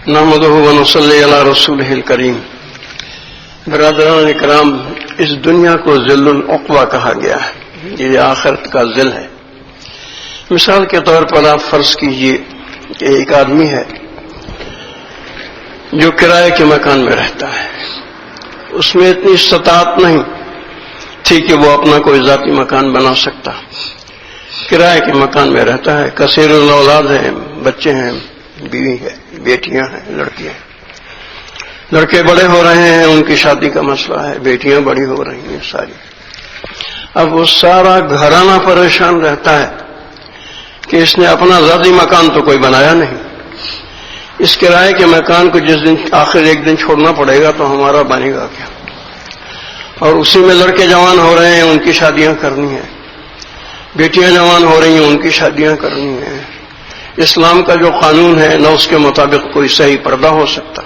نحمدہ ونصلی علی رسولہ الکریم. برادران کرام، اس دنیا کو ذل العقبہ کہا گیا ہے. یہ آخرت کا ذل ہے. مثال کے طور پر آپ فرض کیجئے کہ ایک آدمی ہے جو کرائے کے مکان میں رہتا ہے. اس میں اتنی استطاعت نہیں تھی کہ وہ اپنا کوئی ذاتی مکان بنا سکتا. کرائے کے مکان میں رہتا ہے. کثیر الاولاد ہے، بچے ہیں، بیوی ہے، بیٹیاں ہیں، لڑکیاں ہیں. لڑکے بڑے ہو رہے ہیں، ان کی شادی کا مسئلہ ہے. بیٹیاں بڑی ہو رہی ہیں ساری. اب وہ سارا گھرانہ پریشان رہتا ہے کہ اس نے اپنا ذاتی مکان تو کوئی بنایا نہیں. اس کرائے کے مکان کو جس دن آخر ایک دن چھوڑنا پڑے گا تو ہمارا بنے گا کیا؟ اور اسی میں لڑکے جوان ہو رہے ہیں، ان کی شادیاں کرنی ہیں. بیٹیاں جوان ہو رہی ہیں، ان کی شادیاں کرنی ہیں. اسلام کا جو قانون ہے نہ اس کے مطابق کوئی صحیح پردہ ہو سکتا،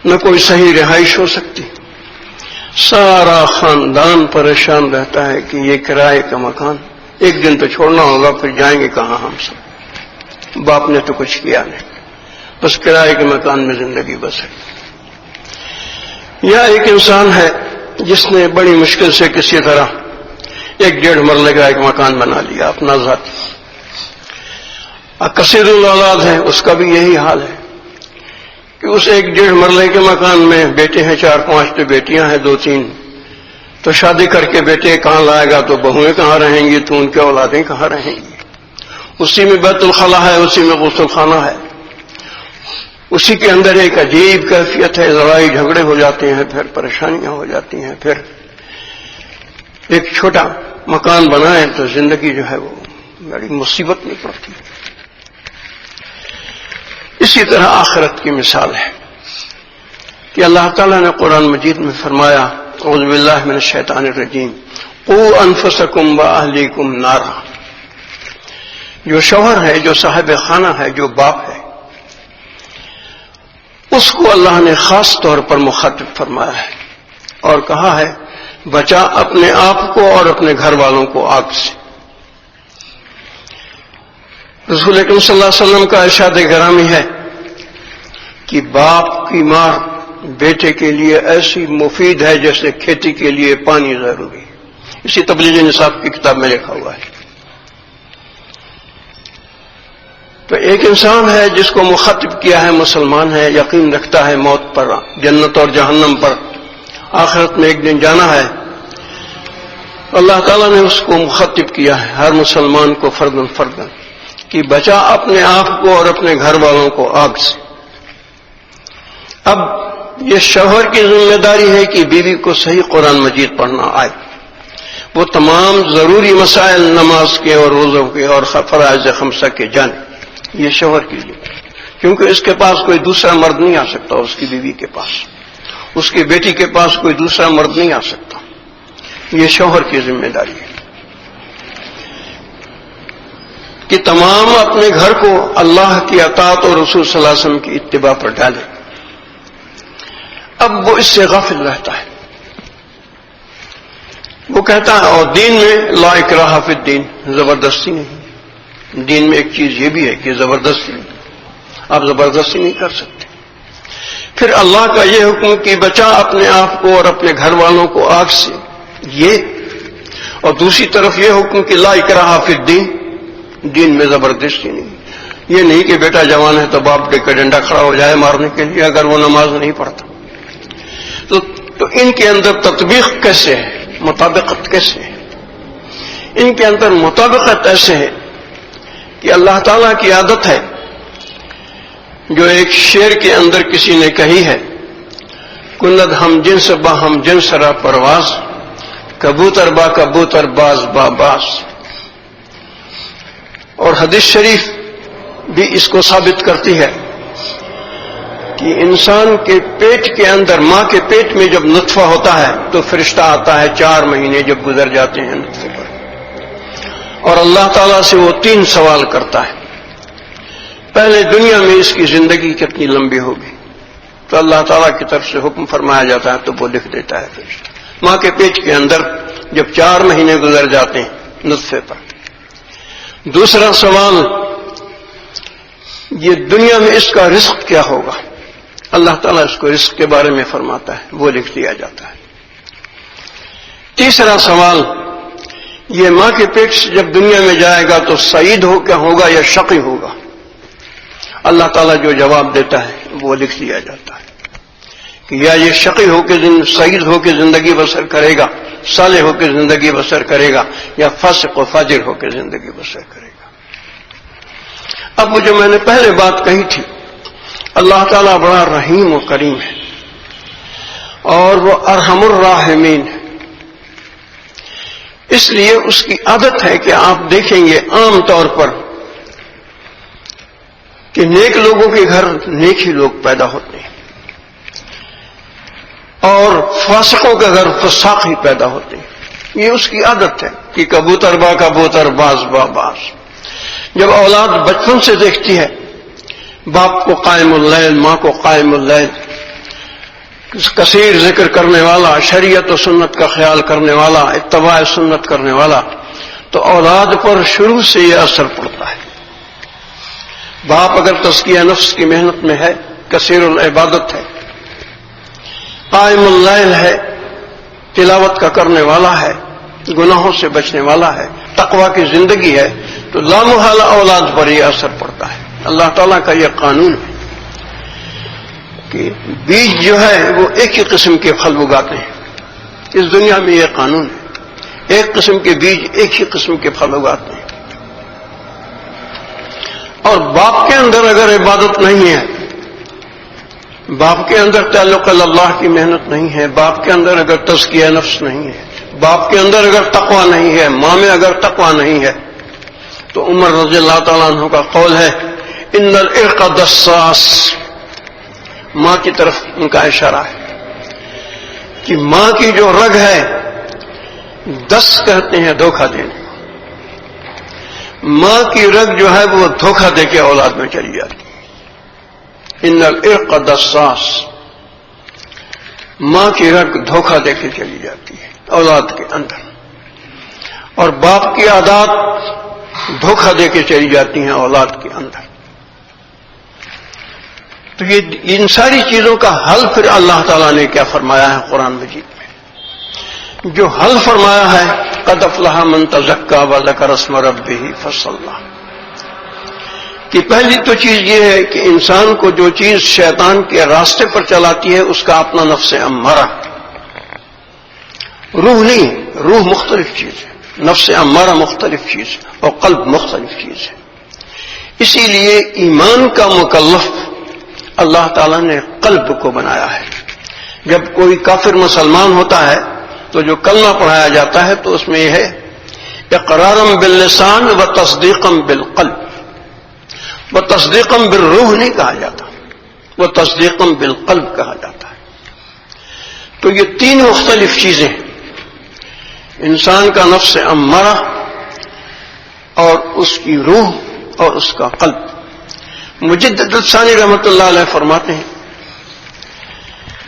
نہ کوئی صحیح رہائش ہو سکتی. سارا خاندان پریشان رہتا ہے کہ یہ کرائے کا مکان ایک دن تو چھوڑنا ہوگا، پھر جائیں گے کہاں ہم سب؟ باپ نے تو کچھ کیا نہیں، بس کرائے کے مکان میں زندگی بسر. یا ایک انسان ہے جس نے بڑی مشکل سے کسی طرح 1-1.5 مرلے کا ایک مکان بنا لیا اپنا ذاتی. کثیر الاولاد ہے، اس کا بھی یہی حال ہے کہ اس 1-1.5 مرلے کے مکان میں بیٹے ہیں 4-5، تو بیٹیاں ہیں 2-3. تو شادی کر کے بیٹے کہاں لائے گا؟ تو بہویں کہاں رہیں گی؟ تو ان کے اولادیں کہاں رہیں گی؟ اسی میں بیت الخلا ہے، اسی میں غسل خانہ ہے، اسی کے اندر ایک عجیب کیفیت ہے. لڑائی جھگڑے ہو جاتے ہیں، پھر پریشانیاں ہو جاتی ہیں. پھر ایک چھوٹا مکان بنائیں تو زندگی جو ہے وہ بڑی مصیبت میں پڑتی ہے. اسی طرح آخرت کی مثال ہے کہ اللہ تعالیٰ نے قرآن مجید میں فرمایا، اعوذ باللہ من الشیطان الرجیم، قوا انفسکم واہلیکم نارا. جو شوہر ہے، جو صاحب خانہ ہے، جو باپ ہے، اس کو اللہ نے خاص طور پر مخاطب فرمایا ہے اور کہا ہے بچا اپنے آپ کو اور اپنے گھر والوں کو آگ سے. رسول اکرم صلی اللہ علیہ وسلم کا ارشاد گرامی ہے کہ باپ کی ماں بیٹے کے لیے ایسی مفید ہے جیسے کھیتی کے لیے پانی ضروری. اسی تبلیغ نصاب کی کتاب میں لکھا ہوا ہے. تو ایک انسان ہے جس کو مخاطب کیا ہے، مسلمان ہے، یقین رکھتا ہے موت پر، جنت اور جہنم پر، آخرت میں ایک دن جانا ہے. اللہ تعالیٰ نے اس کو مخاطب کیا ہے، ہر مسلمان کو فرداً فرداً، کہ بچا اپنے آپ کو اور اپنے گھر والوں کو آگ سے. اب یہ شوہر کی ذمہ داری ہے کہ بیوی کو صحیح قرآن مجید پڑھنا آئے، وہ تمام ضروری مسائل نماز کے اور روزوں کے اور فرائض خمسہ کے جانے. یہ شوہر کی ذمہ، کیونکہ اس کے پاس کوئی دوسرا مرد نہیں آ سکتا. اس کی بیوی کے پاس، اس کی بیٹی کے پاس کوئی دوسرا مرد نہیں آ سکتا. یہ شوہر کی ذمہ داری ہے کہ تمام اپنے گھر کو اللہ کی اطاعت اور رسول صلی اللہ علیہ وسلم کی اتباع پر ڈالے. اب وہ اس سے غافل رہتا ہے. وہ کہتا ہے، اور دین میں لا اکراہ فی الدین، زبردستی نہیں. دین میں ایک چیز یہ بھی ہے کہ زبردستی نہیں، آپ زبردستی نہیں کر سکتے. پھر اللہ کا یہ حکم کہ بچا اپنے آپ کو اور اپنے گھر والوں کو آگ سے، یہ، اور دوسری طرف یہ حکم کہ لا اکراہ فی الدین، دین میں زبردستی نہیں. یہ نہیں کہ بیٹا جوان ہے تو باپ لے کر ڈنڈا کھڑا ہو جائے مارنے کے لیے اگر وہ نماز نہیں پڑھتا. تو ان کے اندر تطبیق کیسے ہے، مطابقت کیسے ہے؟ ان کے اندر مطابقت ایسے ہے کہ اللہ تعالیٰ کی عادت ہے، جو ایک شعر کے اندر کسی نے کہی ہے، کند ہم جنس با ہم جنس را پرواز، کبوتر با کبوتر باز با باز. اور حدیث شریف بھی اس کو ثابت کرتی ہے کہ انسان کے پیٹ کے اندر، ماں کے پیٹ میں جب نطفہ ہوتا ہے تو فرشتہ آتا ہے 4 مہینے جب گزر جاتے ہیں نطفے پر، اور اللہ تعالیٰ سے وہ 3 سوال کرتا ہے. پہلے دنیا میں اس کی زندگی کتنی لمبی ہوگی، تو اللہ تعالیٰ کی طرف سے حکم فرمایا جاتا ہے تو وہ لکھ دیتا ہے فرشتہ. ماں کے پیٹ کے اندر جب 4 مہینے گزر جاتے ہیں نطفے پر. دوسرا سوال یہ دنیا میں اس کا رزق کیا ہوگا؟ اللہ تعالیٰ اس کو رزق کے بارے میں فرماتا ہے، وہ لکھ دیا جاتا ہے۔ تیسرا سوال، یہ ماں کے پیٹ سے جب دنیا میں جائے گا تو سعید ہو کیا ہوگا یا شقی ہوگا؟ اللہ تعالیٰ جو جواب دیتا ہے وہ لکھ دیا جاتا ہے کہ یا یہ شقی ہو کے سعید ہو کے زندگی بسر کرے گا، صالح ہو کے زندگی بسر کرے گا، یا فاسق و فاجر ہو کے زندگی بسر کرے گا۔ اب وہ جو میں نے پہلے بات کہی تھی، اللہ تعالیٰ بڑا رحیم و کریم ہے اور وہ ارحم الراحمین ہے، اس لیے اس کی عادت ہے کہ آپ دیکھیں گے عام طور پر کہ نیک لوگوں کے گھر نیک ہی لوگ پیدا ہوتے ہیں اور فاسقوں کے گھر فساق ہی پیدا ہوتے ہیں۔ یہ اس کی عادت ہے کہ کبوتر با کبوتر، باز با باز۔ جب اولاد بچپن سے دیکھتی ہے باپ کو قائم اللیل، ماں کو قائم اللیل، کثیر ذکر کرنے والا، شریعت و سنت کا خیال کرنے والا، اتباع سنت کرنے والا، تو اولاد پر شروع سے یہ اثر پڑتا ہے۔ باپ اگر تزکیہ نفس کی محنت میں ہے، کثیر العبادت ہے، قائم اللیل ہے، تلاوت کا کرنے والا ہے، گناہوں سے بچنے والا ہے، تقوی کی زندگی ہے، تو لامحالہ اولاد پر یہ اثر پڑتا ہے۔ اللہ تعالیٰ کا یہ قانون ہے کہ بیج جو ہے وہ ایک ہی قسم کے پھل اگاتے ہیں، اس دنیا میں یہ قانون ہے، ایک قسم کے بیج ایک ہی قسم کے پھل اگاتے ہیں۔ اور باپ کے اندر اگر عبادت نہیں ہے، باپ کے اندر تعلق اللہ کی محنت نہیں ہے، باپ کے اندر اگر تزکیہ نفس نہیں ہے، باپ کے اندر اگر تقوی نہیں ہے، ماں میں اگر تقوی نہیں ہے، تو عمر رضی اللہ تعالیٰ عنہ کا قول ہے ان العرق دساس، ماں کی طرف ان کا اشارہ ہے کہ ماں کی جو رگ ہے، دس کہتے ہیں دھوکہ دینے، ماں کی رگ جو ہے وہ دھوکہ دے کے اولاد میں چلی جاتی ہے۔ ان العرق دساس، ماں کی رگ دھوکہ دے کے چلی جاتی ہے اولاد کے اندر، اور باپ کی عادات دھوکہ دے کے چلی جاتی ہیں اولاد کے اندر۔ تو یہ ان ساری چیزوں کا حل پھر اللہ تعالیٰ نے کیا فرمایا ہے قرآن مجید میں؟ جو حل فرمایا ہے قد افلح من تزکا وذکر اسم ربہ فصلی، کہ پہلی تو چیز یہ ہے کہ انسان کو جو چیز شیطان کے راستے پر چلاتی ہے اس کا اپنا نفس امارہ، روح نہیں، روح مختلف چیز ہے، نفس امارہ مختلف چیز ہے اور قلب مختلف چیز ہے۔ اسی لیے ایمان کا مکلف اللہ تعالیٰ نے قلب کو بنایا ہے۔ جب کوئی کافر مسلمان ہوتا ہے تو جو کلمہ پڑھایا جاتا ہے تو اس میں یہ ہے اقرارا باللسان و تصدیقا بالقلب، وہ تصدیقا بالروح نہیں کہا جاتا، وہ تصدیقا بالقلب کہا جاتا ہے۔ تو یہ تین مختلف چیزیں ہیں، انسان کا نفس امارہ اور اس کی روح اور اس کا قلب۔ مجدد ثانی رحمۃ اللہ علیہ فرماتے ہیں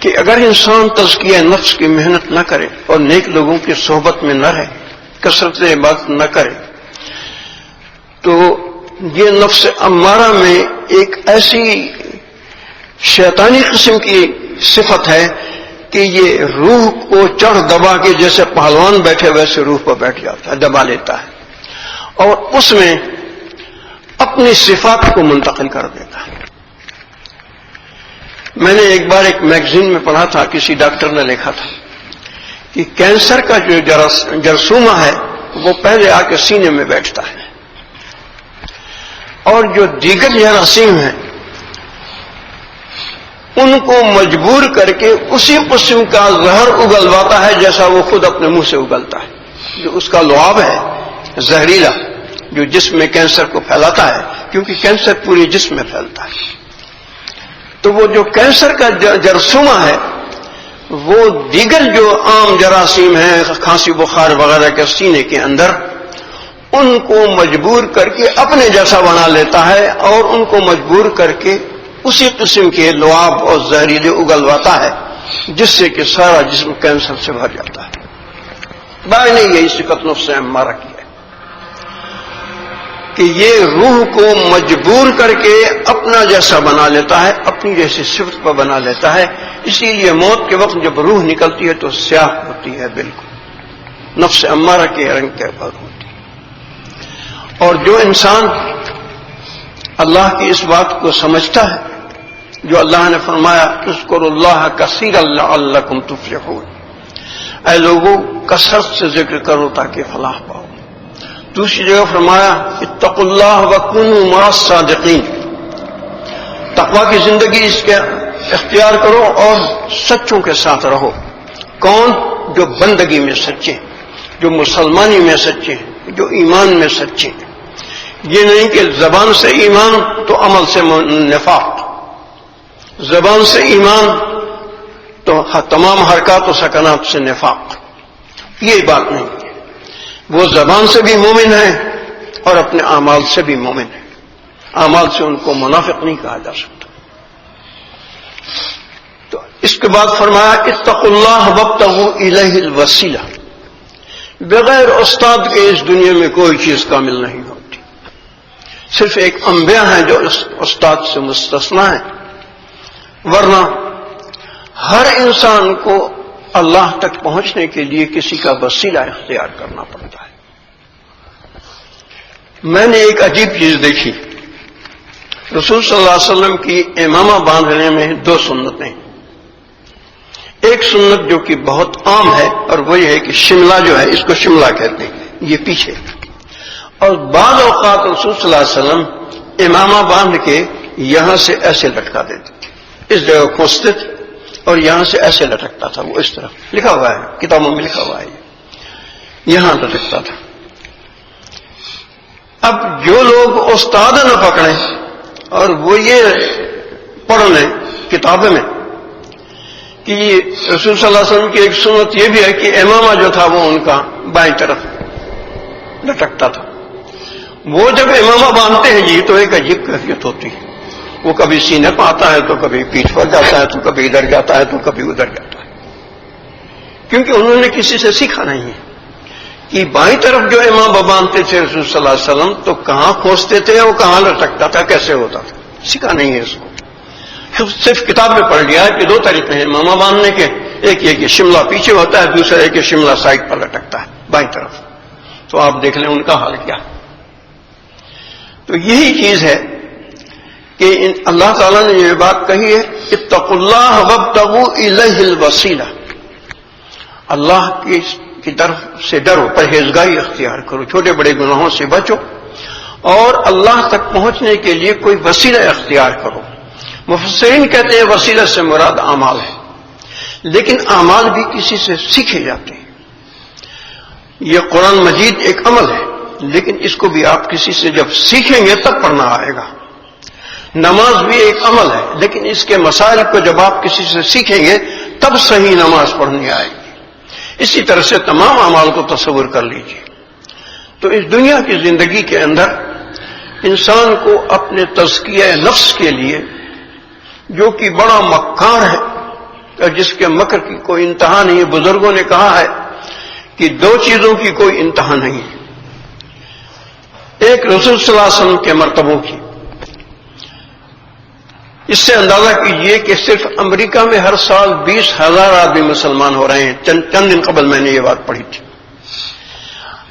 کہ اگر انسان تزکیہ نفس کی محنت نہ کرے اور نیک لوگوں کی صحبت میں نہ رہے، کثرت عبادت نہ کرے، تو یہ نفس امارہ میں ایک ایسی شیطانی قسم کی صفت ہے کہ یہ روح کو چڑھ دبا کے جیسے پہلوان بیٹھے ویسے روح پر بیٹھ جاتا ہے، دبا لیتا ہے اور اس میں اپنی صفات کو منتقل کر دیتا ہے۔ میں نے ایک بار ایک میگزین میں پڑھا تھا، کسی ڈاکٹر نے لکھا تھا کہ کینسر کا جو جرثومہ ہے وہ پہلے آ کے سینے میں بیٹھتا ہے اور جو دیگر جراثیم ہیں ان کو مجبور کر کے اسی قسم کا زہر اگلواتا ہے جیسا وہ خود اپنے منہ سے اگلتا ہے، جو اس کا لعاب ہے زہریلا، جو جسم میں کینسر کو پھیلاتا ہے، کیونکہ کینسر پورے جسم میں پھیلتا ہے۔ تو وہ جو کینسر کا جرثومہ ہے وہ دیگر جو عام جراثیم ہیں کھانسی بخار وغیرہ کے سینے کے اندر، ان کو مجبور کر کے اپنے جیسا بنا لیتا ہے اور ان کو مجبور کر کے اسی قسم کے لعاب اور زہریلے اگلواتا ہے جس سے کہ سارا جسم کینسر سے بھر جاتا ہے۔ بھائی نے یہی صفت نفس امارہ کی ہے بلکہ یہ روح کو مجبور کر کے اپنا جیسا بنا لیتا ہے، اپنی جیسی صفت پر بنا لیتا ہے. اسی لیے موت کے وقت جب روح نکلتی ہے تو سیاہ ہوتی ہے، بالکل نفس امارہ کے رنگ کے بعد ہوتی ہے. اور جو انسان اللہ کی اس بات کو سمجھتا ہے، جو اللہ نے فرمایا اذکروا اللہ کثیرا لعلکم تفلحون، اے لوگوں کثرت سے ذکر کرو تاکہ فلاح پاؤ. دوسری جگہ فرمایا اتقوا اللہ وکونوا مع الصادقین، تقوی کی زندگی اس کے اختیار کرو اور سچوں کے ساتھ رہو. کون؟ جو بندگی میں سچے، جو مسلمانی میں سچے، جو ایمان میں سچے. یہ نہیں کہ زبان سے ایمان تو عمل سے نفاق، زبان سے ایمان تو تمام حرکات و سکنات سے نفاق. یہ بات نہیں ہے. وہ زبان سے بھی مومن ہے اور اپنے اعمال سے بھی مومن ہے. اعمال سے ان کو منافق نہیں کہا جا سکتا. تو اس کے بعد فرمایا اتقوا اللہ وابتغوا الیہ الوسیلہ. بغیر استاد کے اس دنیا میں کوئی چیز کامل نہیں ہوتی. صرف ایک انبیاء ہیں جو اس استاد سے مستثنا ہیں، ورنہ ہر انسان کو اللہ تک پہنچنے کے لیے کسی کا وسیلہ اختیار کرنا پڑتا ہے. میں نے ایک عجیب چیز دیکھی. رسول صلی اللہ علیہ وسلم کی امامہ باندھنے میں دو سنتیں. ایک سنت جو کہ بہت عام ہے اور وہ یہ ہے کہ شملہ جو ہے، اس کو شملہ کہتے ہیں، یہ پیچھے. اور بعض اوقات رسول صلی اللہ علیہ وسلم امامہ باندھ کے یہاں سے ایسے لٹکا دیتے تھے، اس جگہ کھوستے تھے اور یہاں سے ایسے لٹکتا تھا. وہ اس طرح لکھا ہوا ہے، کتابوں میں لکھا ہوا ہے، یہاں لٹکتا تھا. اب جو لوگ استاد نہ پکڑیں اور وہ یہ پڑھ لیں کتابیں میں کہ رسول صلی اللہ علیہ وسلم کی ایک سنت یہ بھی ہے کہ امامہ جو تھا وہ ان کا بائیں طرف لٹکتا تھا. وہ جب امامہ باندھتے ہیں جی تو ایک عجیب کیفیت ہوتی ہے. وہ کبھی سینے پہ آتا ہے تو کبھی پیٹھ پر جاتا ہے تو کبھی ادھر جاتا ہے تو کبھی ادھر جاتا ہے، کیونکہ انہوں نے کسی سے سیکھا نہیں ہے کہ بائیں طرف جو امام باندھتے تھے رسول صلی اللہ علیہ وسلم تو کہاں کھوستے تھے اور کہاں لٹکتا تھا، کیسے ہوتا تھا، سیکھا نہیں ہے اس کو. صرف کتاب میں پڑھ لیا ہے کہ دو طریقے ہیں امامہ باندھنے کے. ایک یہ کہ شملہ پیچھے ہوتا ہے، دوسرا یہ کہ شملہ سائڈ پر لٹکتا ہے بائیں طرف. تو آپ دیکھ لیں ان کا حال کیا ہے. تو یہی چیز ہے کہ اللہ تعالیٰ نے یہ بات کہی ہے اتقوا اللہ وابتغوا الیہ الوسیلہ. اللہ کی طرف سے ڈرو، پرہیزگاری اختیار کرو، چھوٹے بڑے گناہوں سے بچو اور اللہ تک پہنچنے کے لیے کوئی وسیلہ اختیار کرو. مفسرین کہتے ہیں وسیلہ سے مراد اعمال ہے، لیکن اعمال بھی کسی سے سیکھے جاتے ہیں. یہ قرآن مجید ایک عمل ہے، لیکن اس کو بھی آپ کسی سے جب سیکھیں گے تب پڑھنا آئے گا. نماز بھی ایک عمل ہے، لیکن اس کے مسائل کو جب آپ کسی سے سیکھیں گے تب صحیح نماز پڑھنی آئے گی. اسی طرح سے تمام اعمال کو تصور کر لیجیے. تو اس دنیا کی زندگی کے اندر انسان کو اپنے تزکیہ نفس کے لیے، جو کہ بڑا مکار ہے اور جس کے مکر کی کوئی انتہا نہیں ہے، بزرگوں نے کہا ہے کہ دو چیزوں کی کوئی انتہا نہیں ہے. ایک رسول صلی اللہ علیہ وسلم کے مرتبوں کی. اس سے اندازہ کیجئے کہ صرف امریکہ میں ہر سال 20,000 آدمی مسلمان ہو رہے ہیں. چند دن قبل میں نے یہ بات پڑھی تھی.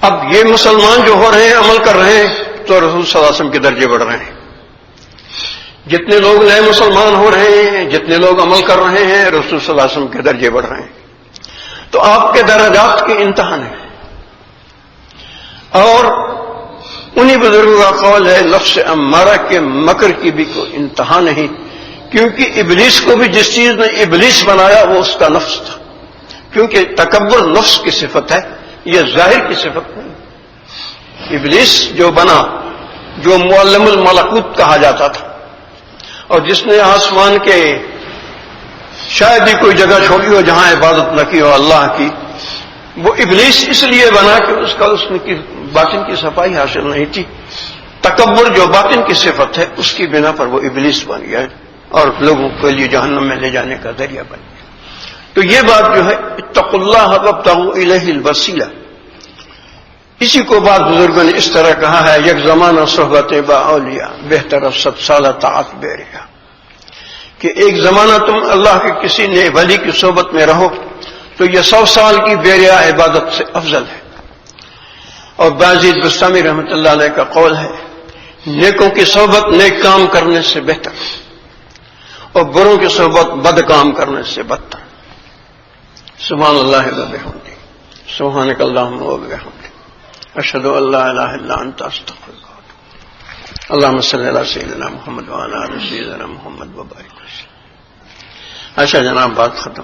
اب یہ مسلمان جو ہو رہے ہیں، عمل کر رہے ہیں، تو رسول صلی اللہ علیہ وسلم کے درجے بڑھ رہے ہیں. جتنے لوگ نئے مسلمان ہو رہے ہیں، جتنے لوگ عمل کر رہے ہیں، رسول صلی اللہ علیہ وسلم کے درجے بڑھ رہے ہیں. تو آپ کے درجات کے امتحان ہیں. اور انہی بزرگوں کا قول ہے نفس امارہ کے مکر کی بھی کوئی انتہا نہیں، کیونکہ ابلیس کو بھی جس چیز نے ابلیس بنایا وہ اس کا نفس تھا. کیونکہ تکبر نفس کی صفت ہے، یہ ظاہر کی صفت نہیں. ابلیس جو بنا، جو معلم الملکوت کہا جاتا تھا، اور جس نے آسمان کے شاید ہی کوئی جگہ چھوڑی ہو جہاں عبادت نہ کی ہو اللہ کی، وہ ابلیس اس لیے بنا کہ اس کی باطن کی صفائی حاصل نہیں تھی. تکبر جو باطن کی صفت ہے اس کی بنا پر وہ ابلیس بن گیا اور لوگوں کے لیے جہنم میں لے جانے کا ذریعہ بن گیا. تو یہ بات جو ہے اتقوا اللہ وابتغوا الیہ الوسیلہ، اسی کو بعض بزرگوں نے اس طرح کہا ہے، یک زمانہ صحبت با اولیاء بہتر 100 سالہ طاعت بیریا، کہ ایک زمانہ تم اللہ کے کسی نیک ولی کی صحبت میں رہو تو یہ 100 سال کی بیریا عبادت سے افضل ہے۔ اور باجید بستامی رحمۃ اللہ علیہ کا قول ہے، نیکوں کی صحبت نیک کام کرنے سے بہتر اور بروں کی صحبت بد کام کرنے سے بدتر۔ سبحان اللہ و بحمدہ، سبحانک اللہم و بحمدک، اشہد ان لا الہ الا انت استغفرک۔ اللہم صلی علی سیدنا محمد وعلی آل سیدنا محمد وبارک وسلم۔ اچھا جناب، بات ختم۔